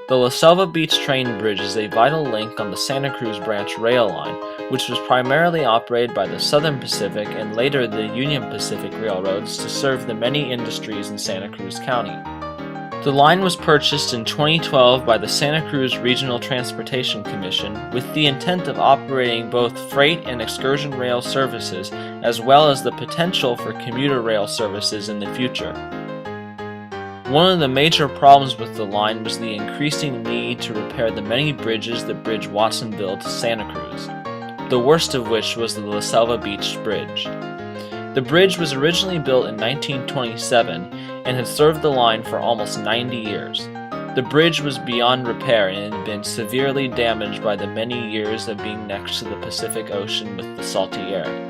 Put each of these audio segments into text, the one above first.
The La Selva Beach train bridge is a vital link on the Santa Cruz branch rail line, which was primarily operated by the Southern Pacific and later the Union Pacific Railroads to serve the many industries in Santa Cruz County. The line was purchased in 2012 by the Santa Cruz Regional Transportation Commission with the intent of operating both freight and excursion rail services, as well as the potential for commuter rail services in the future. One of the major problems with the line was the increasing need to repair the many bridges that bridge Watsonville to Santa Cruz, the worst of which was the La Selva Beach Bridge. The bridge was originally built in 1927 and had served the line for almost 90 years. The bridge was beyond repair and had been severely damaged by the many years of being next to the Pacific Ocean with the salty air.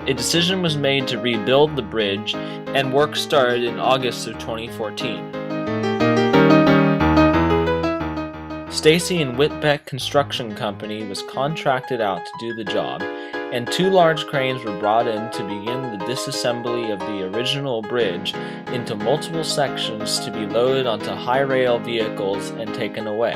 A decision was made to rebuild the bridge, and work started in August of 2014. Stacy and Whitbeck Construction Company was contracted out to do the job, and 2 large cranes were brought in to begin the disassembly of the original bridge into multiple sections to be loaded onto high rail vehicles and taken away.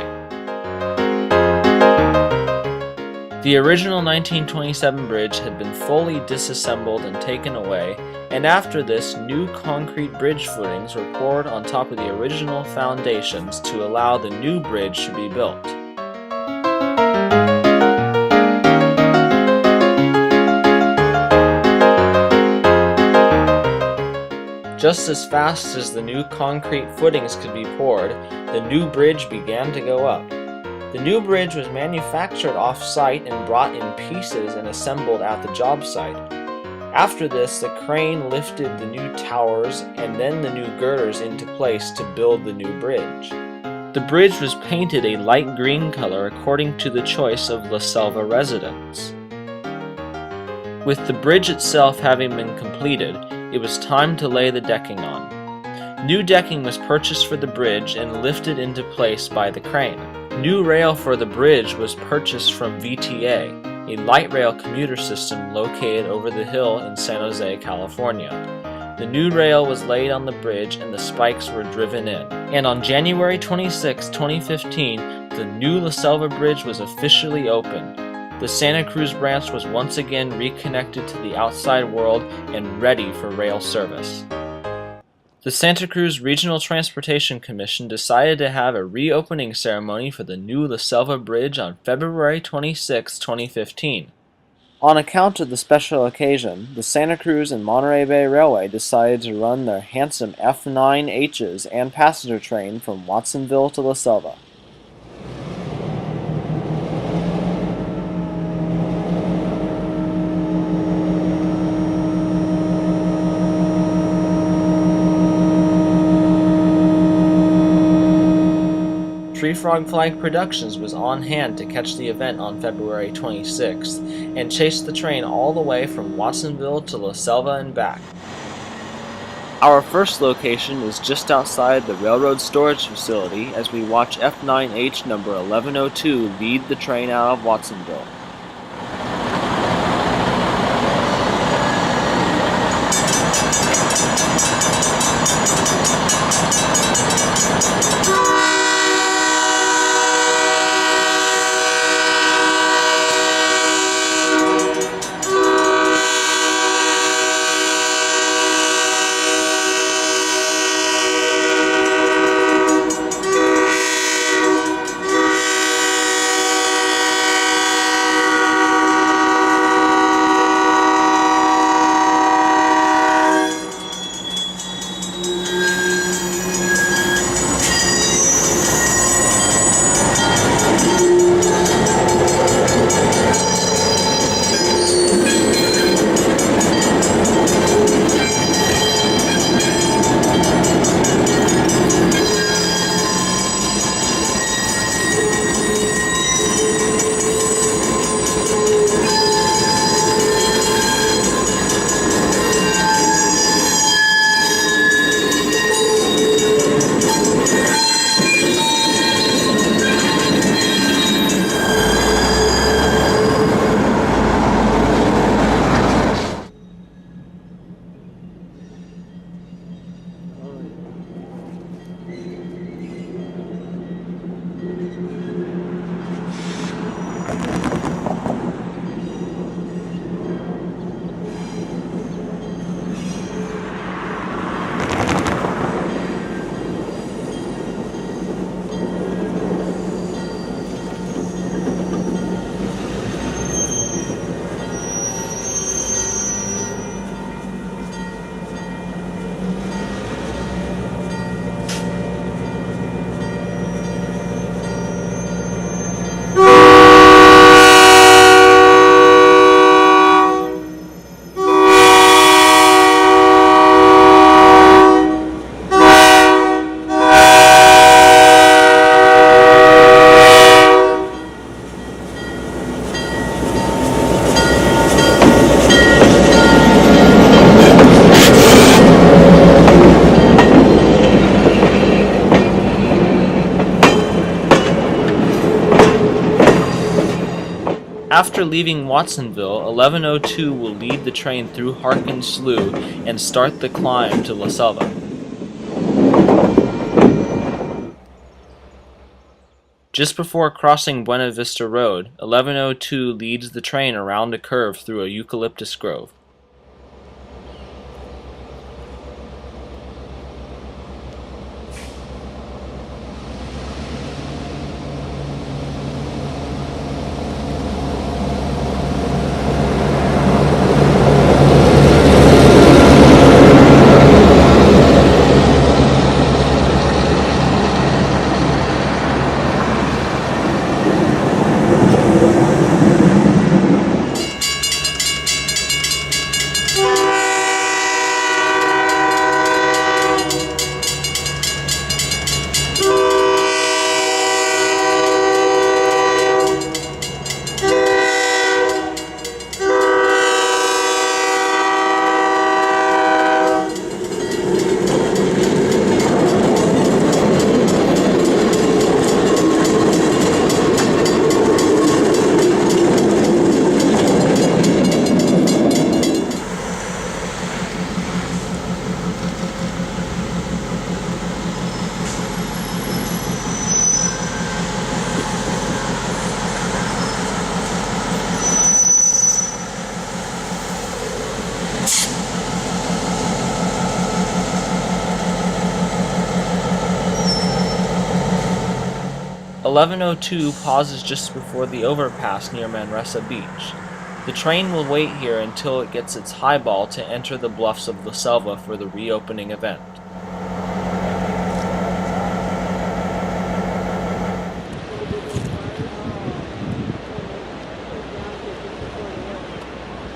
The original 1927 bridge had been fully disassembled and taken away, and after this, new concrete bridge footings were poured on top of the original foundations to allow the new bridge to be built. Just as fast as the new concrete footings could be poured, the new bridge began to go up. The new bridge was manufactured off-site and brought in pieces and assembled at the job site. After this, the crane lifted the new towers and then the new girders into place to build the new bridge. The bridge was painted a light green color according to the choice of La Selva residents. With the bridge itself having been completed, it was time to lay the decking on. New decking was purchased for the bridge and lifted into place by the crane. New rail for the bridge was purchased from VTA, a light rail commuter system located over the hill in San Jose, California. The new rail was laid on the bridge and the spikes were driven in. And on January 26, 2015, the new La Selva Bridge was officially opened. The Santa Cruz branch was once again reconnected to the outside world and ready for rail service. The Santa Cruz Regional Transportation Commission decided to have a reopening ceremony for the new La Selva Bridge on February 26, 2015. On account of the special occasion, the Santa Cruz and Monterey Bay Railway decided to run their handsome F9Hs and passenger train from Watsonville to La Selva. Tree Frog Flag Productions was on hand to catch the event on February 26th and chased the train all the way from Watsonville to La Selva and back. Our first location is just outside the railroad storage facility as we watch F9H number 1102 lead the train out of Watsonville. After leaving Watsonville, 1102 will lead the train through Harkin Slough and start the climb to La Selva. Just before crossing Buena Vista Road, 1102 leads the train around a curve through a eucalyptus grove. "1102 pauses just before the overpass near Manresa Beach. The train will wait here until it gets its highball to enter the bluffs of La Selva for the reopening event.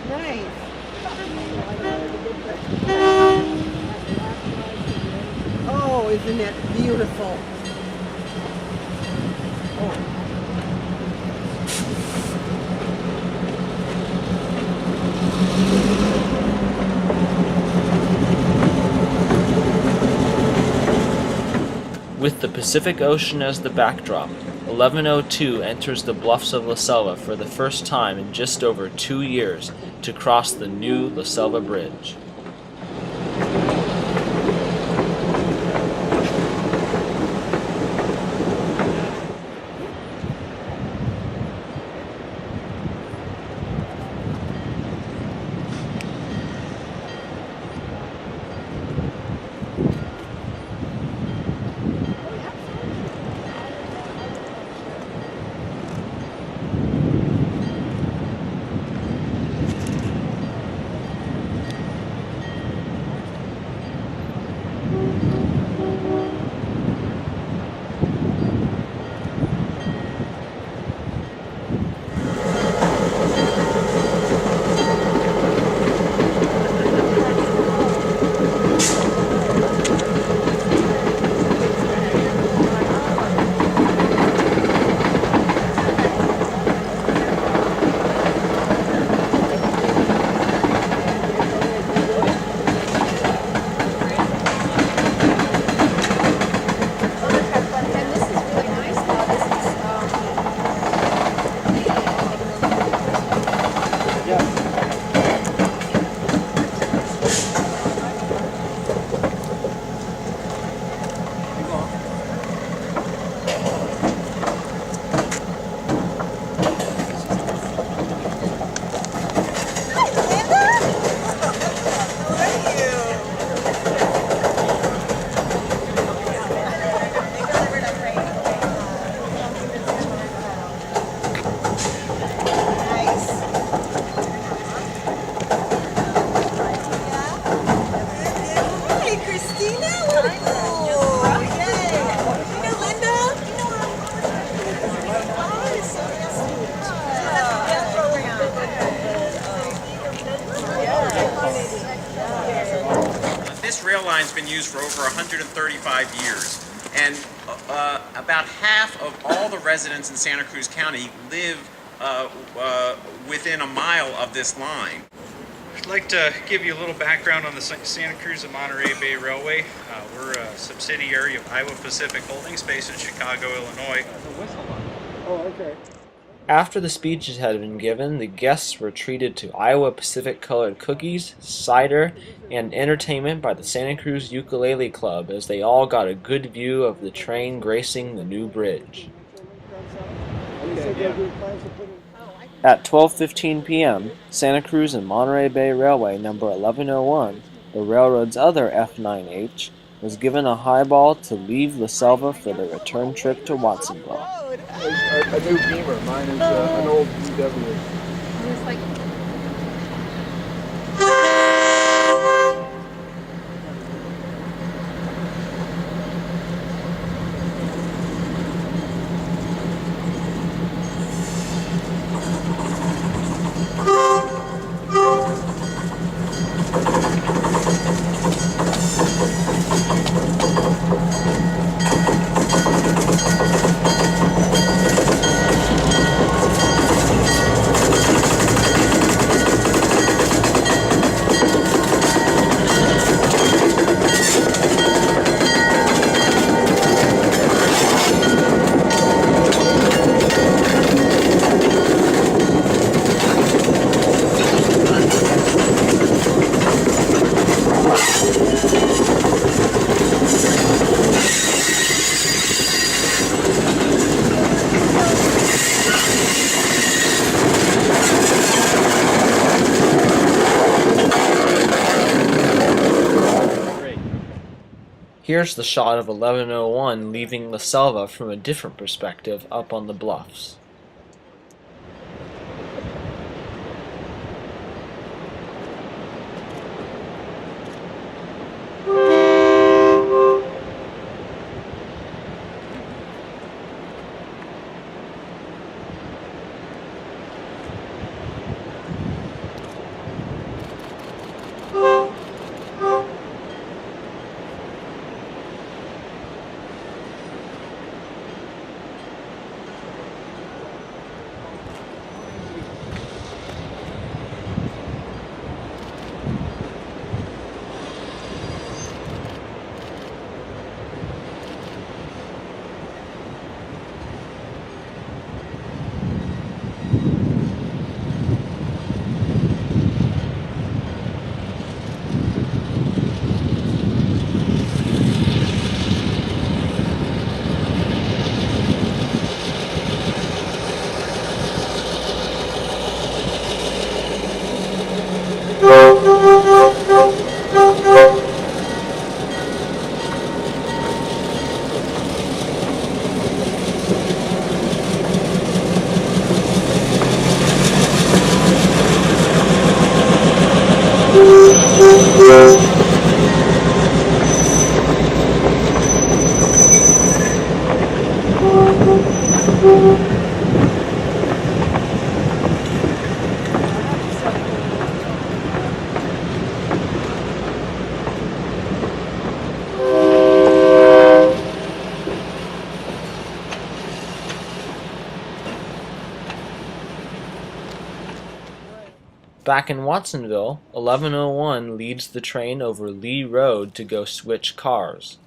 Nice. Oh, isn't that beautiful? With the Pacific Ocean as the backdrop, 1102 enters the bluffs of La Selva for the first time in just over 2 years to cross the new La Selva Bridge. This rail line's been used for over 135 years, and about half of all the residents in Santa Cruz County live within a mile of this line. I'd like to give you a little background on the Santa Cruz and Monterey Bay Railway. We're a subsidiary of Iowa Pacific Holdings based in Chicago, Illinois. Oh, okay. After the speeches had been given, the guests were treated to Iowa Pacific colored cookies, cider, and entertainment by the Santa Cruz Ukulele Club as they all got a good view of the train gracing the new bridge. At 12:15 p.m., Santa Cruz and Monterey Bay Railway number 1101, the railroad's other F9H, was given a highball to leave La Selva for the return trip to Watsonville. A new Beamer. Mine is an old VW. It's like Here's the shot of 1101 leaving La Selva from a different perspective up on the bluffs. Back in Watsonville, 1101 leads the train over Lee Road to go switch cars.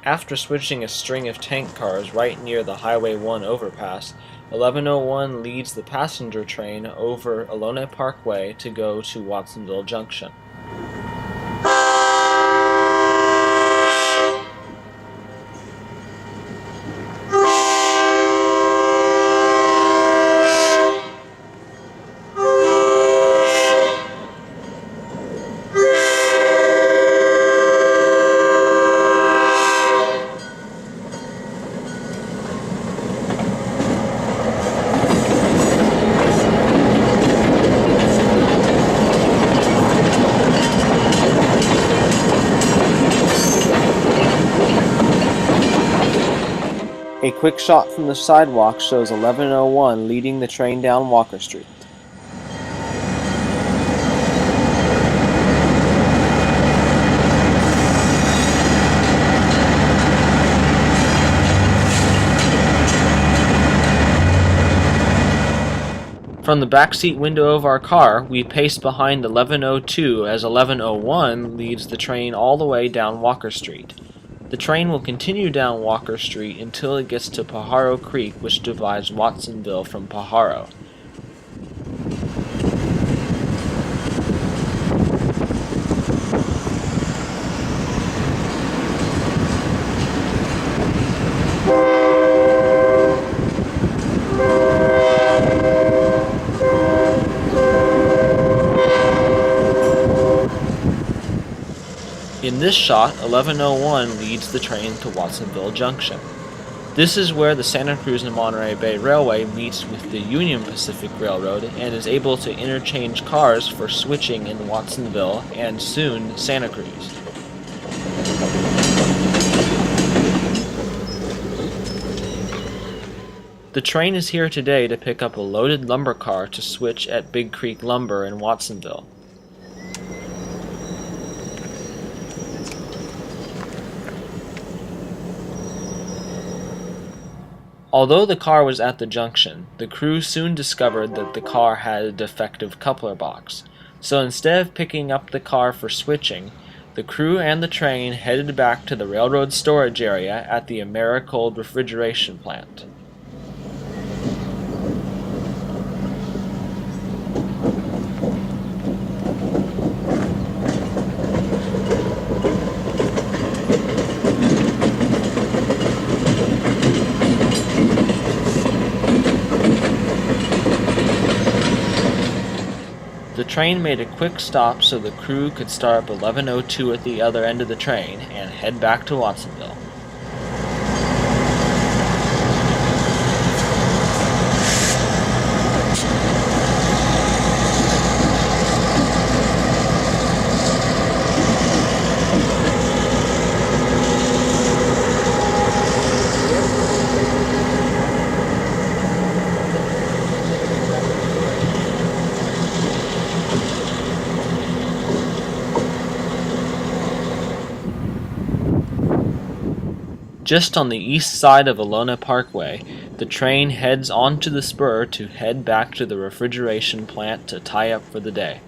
After switching a string of tank cars right near the Highway 1 overpass, 1101 leads the passenger train over Ohlone Parkway to go to Watsonville Junction. A quick shot from the sidewalk shows 1101 leading the train down Walker Street. From the backseat window of our car, we pace behind 1102 as 1101 leads the train all the way down Walker Street. The train will continue down Walker Street until it gets to Pajaro Creek, which divides Watsonville from Pajaro. In this shot, 1101 leads the train to Watsonville Junction. This is where the Santa Cruz and Monterey Bay Railway meets with the Union Pacific Railroad and is able to interchange cars for switching in Watsonville and soon Santa Cruz. The train is here today to pick up a loaded lumber car to switch at Big Creek Lumber in Watsonville. Although the car was at the junction, the crew soon discovered that the car had a defective coupler box. So instead of picking up the car for switching, the crew and the train headed back to the railroad storage area at the Americold refrigeration plant. The train made a quick stop so the crew could start up 1102 at the other end of the train and head back to Watsonville. Just on the east side of Alona Parkway, the train heads onto the spur to head back to the refrigeration plant to tie up for the day.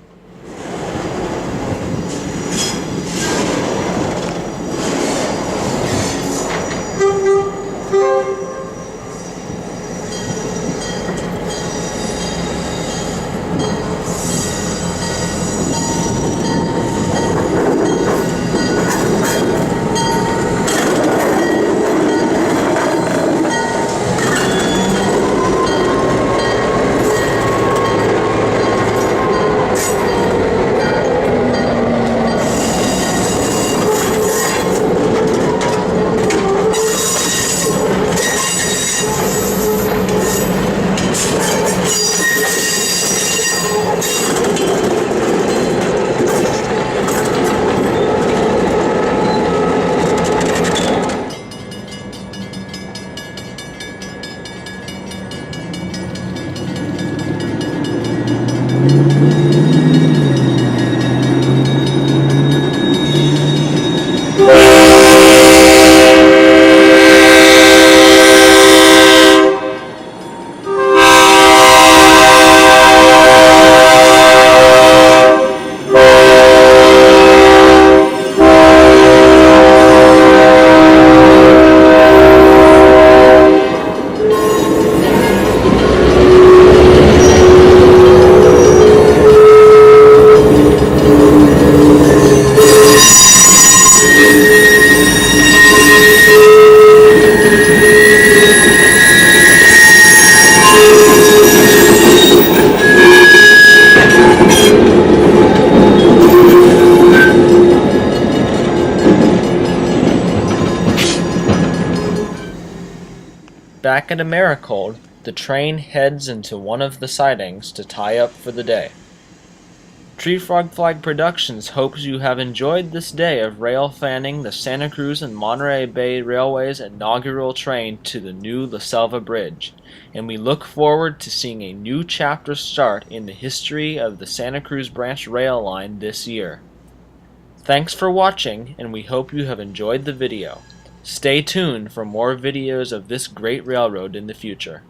Back at Americold, the train heads into one of the sidings to tie up for the day. Tree Frog Flag Productions hopes you have enjoyed this day of rail fanning the Santa Cruz and Monterey Bay Railway's inaugural train to the new La Selva Bridge, and we look forward to seeing a new chapter start in the history of the Santa Cruz Branch Rail Line this year. Thanks for watching, and we hope you have enjoyed the video. Stay tuned for more videos of this great railroad in the future.